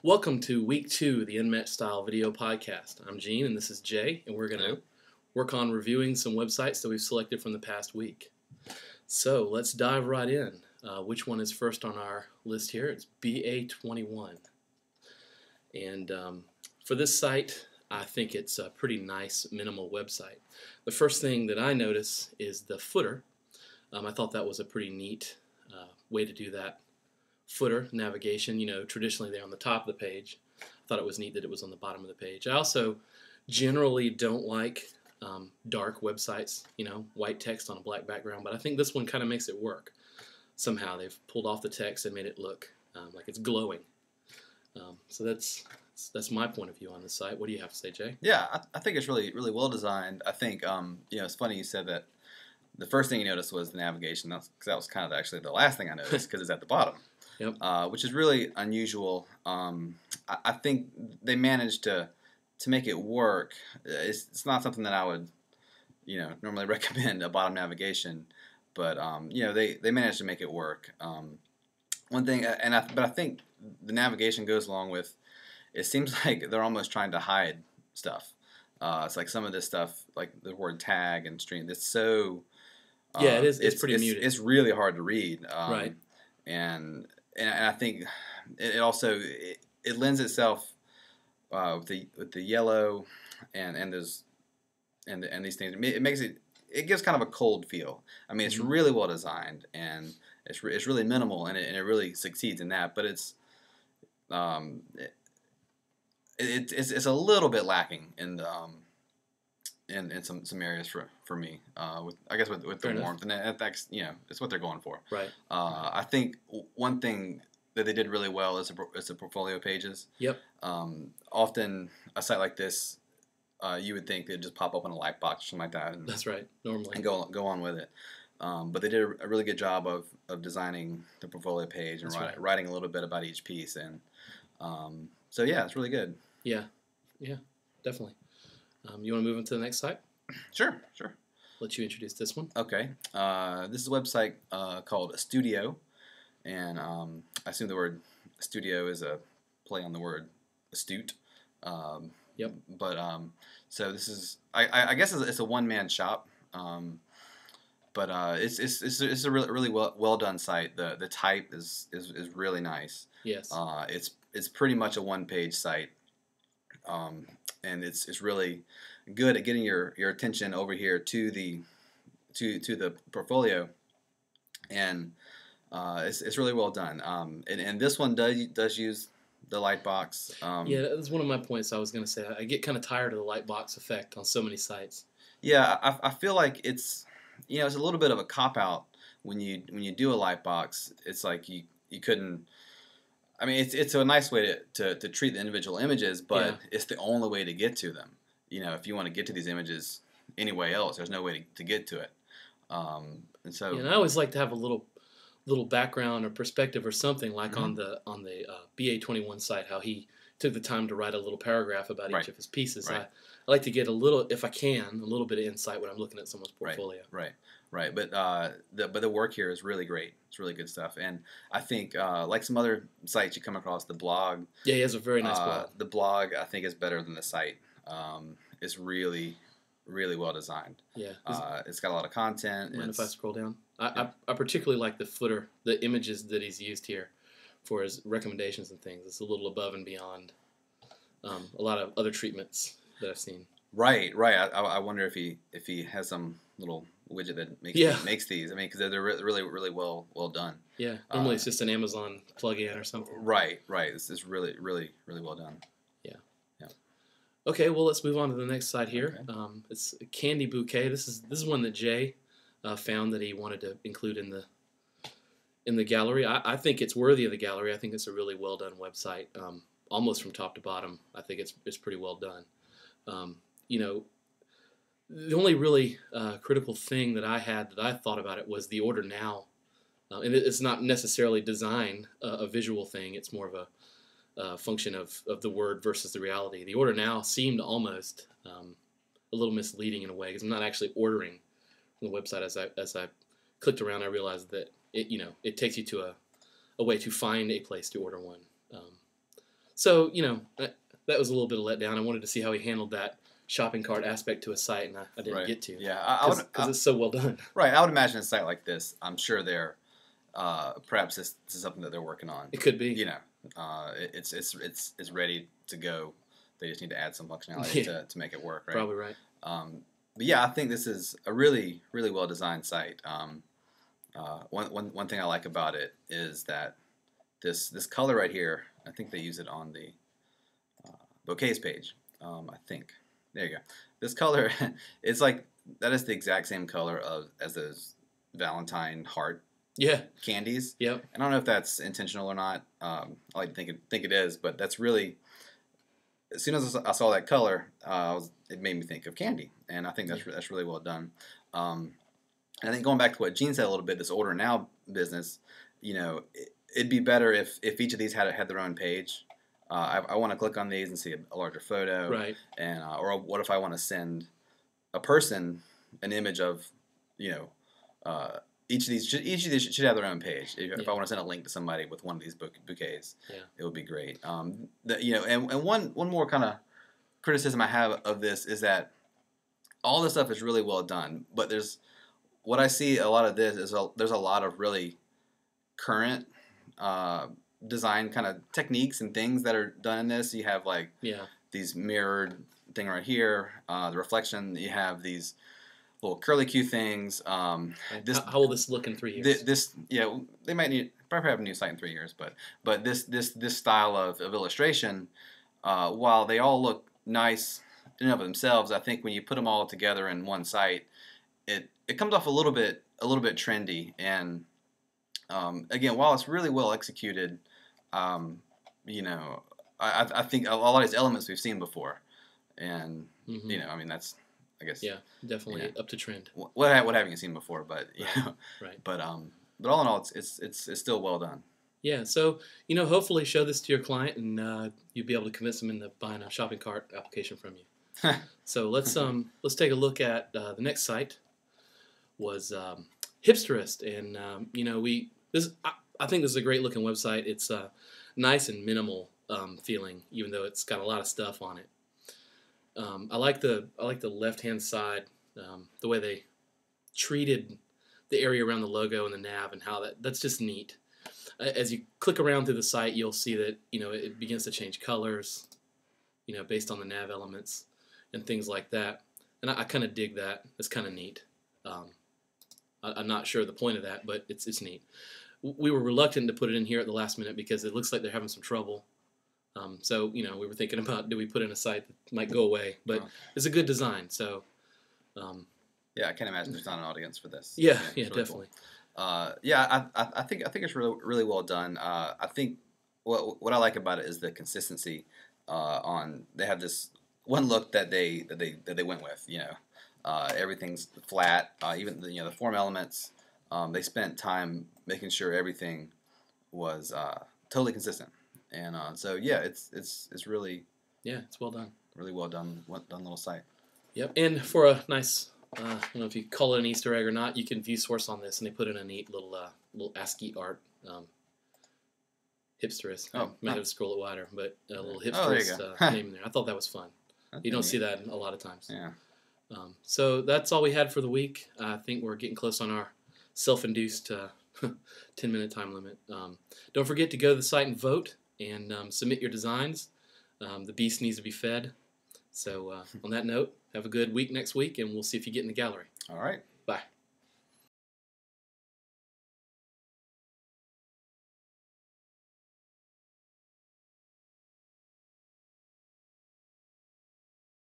Welcome to week 2 of the Unmatched Style Video Podcast. I'm Gene and this is Jay, and we're going to work on reviewing some websites that we've selected from the past week. So let's dive right in. Which one is first on our list here? It's BA21. And for this site, I think it's a pretty nice, minimal website. The first thing that I notice is the footer. I thought that was a pretty neat way to do that. Footer navigation, traditionally they're on the top of the page. I thought it was neat that it was on the bottom of the page. I also generally don't like dark websites, white text on a black background, but I think this one kind of makes it work. Somehow they've pulled off the text and made it look like it's glowing. So that's my point of view on the site. What do you have to say, Jay? Yeah, I think it's really well designed. I think it's funny you said that. The first thing you noticed was the navigation. That was kind of actually the last thing I noticed because it's at the bottom. Yep. Which is really unusual. I think they managed to make it work. It's not something that I would, normally recommend a bottom navigation, but they managed to make it work. One thing, but I think the navigation goes along with. It seems like they're almost trying to hide stuff. It's like some of this stuff, like the word tag and stream. It's so. Yeah, it is. It's pretty muted. It's really hard to read. Right. And I think it also it lends itself with the yellow and these things. It gives kind of a cold feel. I mean, it's really well designed and it's really minimal and it really succeeds in that. But it's a little bit lacking in the in some areas for me, with the warmth, and that's it's what they're going for. Right. I think one thing that they did really well is the portfolio pages. Yep. Often a site like this, you would think they'd just pop up in a like box or something like that. That's right. Normally. And go on with it. But they did a really good job of designing the portfolio page and writing a little bit about each piece, and so yeah, it's really good. Yeah, definitely. You want to move on to the next site? Sure. Let you introduce this one. Okay. This is a website called Studio, and I assume the word studio is a play on the word astute. Yep. But so this is I guess it's a one-man shop, but it's a really well done site. The type is really nice. Yes. It's pretty much a one-page site. And it's really good at getting your attention over here to the portfolio, and it's really well done. And this one does use the light box. Yeah, that's one of my points. I was going to say I get kind of tired of the light box effect on so many sites. Yeah, I feel like it's it's a little bit of a cop out when you do a light box. It's like you couldn't. I mean, it's a nice way to treat the individual images, but it's the only way to get to them. If you want to get to these images any way else, there's no way to get to it. And so, and I always like to have a little background or perspective or something, like on the BA21 site, how he took the time to write a little paragraph about each of his pieces. Right. I like to get a little, if I can, a little bit of insight when I'm looking at someone's portfolio. Right. But the work here is really great. It's really good stuff. And I think like some other sites you come across, the blog. Yeah, he has a very nice blog. The blog I think is better than the site. It's really well designed. Yeah. It's got a lot of content. Mind if I scroll down? I particularly like the footer, the images that he's used here for his recommendations and things. It's a little above and beyond a lot of other treatments that I've seen. Right. I wonder if he has some little widget that makes these. I mean, because they're really well done. Yeah. Normally it's just an Amazon plug-in or something. Right. This is really well done. Yeah. Okay. Well, let's move on to the next site here. Okay. It's Candy Bouquet. This is one that Jay found that he wanted to include in the gallery. I think it's worthy of the gallery. I think it's a really well done website, almost from top to bottom. I think it's pretty well done. The only really critical thing that I thought about it was the order now, and it's not necessarily design a visual thing. It's more of a function of the word versus the reality. The order now seemed almost a little misleading in a way, because I'm not actually ordering from the website. As I clicked around, I realized that it takes you to a way to find a place to order one. So, that was a little bit of letdown. I wanted to see how he handled that shopping cart aspect to a site, and I didn't Right. get to. Yeah, Because it's so well done. right. I would imagine a site like this. I'm sure they're perhaps this is something that they're working on. It could be. You know, it's ready to go. They just need to add some functionality to make it work. Right. Probably right. But yeah, I think this is a really really well designed site. One thing I like about it is that this color right here. I think they use it on the bouquets page. I think. There you go. This color, it's like that is the exact same color as those Valentine heart Yeah. candies. Yep. I don't know if that's intentional or not. I like to think it is, but that's really. As soon as I saw that color, it made me think of candy, and I think that's really well done. And I think going back to what Gene said a little bit, this order now business, it'd be better if each of these had their own page. I want to click on these and see a larger photo, Right. And or what if I want to send a person an image of, each of these should have their own page. If I want to send a link to somebody with one of these bouquets, it would be great. And one more kind of criticism I have of this is that all this stuff is really well done, but there's what I see a lot of this is there's a lot of really current design kind of techniques and things that are done in this. You have like these mirrored thing right here, the reflection. You have these little curly Q things. How will this look in 3 years? They might probably have a new site in 3 years, but this style of illustration, while they all look nice in and of themselves, I think when you put them all together in one site, it comes off a little bit trendy. And again, while it's really well executed, I think a lot of these elements we've seen before, and I mean that's. I guess. Yeah, definitely up to trend. What haven't you seen before? But right. But all in all, it's still well done. Yeah. So hopefully show this to your client, and you'll be able to convince them into buying a shopping cart application from you. So let's take a look at the next site. Was Hipsterist, and I think this is a great looking website. It's nice and minimal feeling, even though it's got a lot of stuff on it. I like the left hand side, the way they treated the area around the logo and the nav, and how that's just neat. As you click around through the site, you'll see that it begins to change colors, based on the nav elements and things like that. And I kind of dig that. It's kind of neat. I'm not sure the point of that, but it's neat. We were reluctant to put it in here at the last minute because it looks like they're having some trouble. So we were thinking about, do we put in a site that might go away, but it's a good design. So yeah, I can't imagine there's not an audience for this. Yeah, really definitely. Cool. I think it's really well done. I think what I like about it is the consistency. They have this one look that they went with. Everything's flat. Even the form elements. They spent time making sure everything was totally consistent. And so yeah, it's really it's well done. Really well done little site. Yep. And for a nice, I don't know if you call it an Easter egg or not, you can view source on this, and they put in a neat little ASCII art. Hipsterist. I might have to scroll it wider, but a little Hipsterist name in there. I thought that was fun. You don't see that a lot of times. Yeah. So that's all we had for the week. I think we're getting close on our self-induced 10-minute time limit. Don't forget to go to the site and vote. And submit your designs. The beast needs to be fed. So on that note, have a good week next week, and we'll see if you get in the gallery. All right.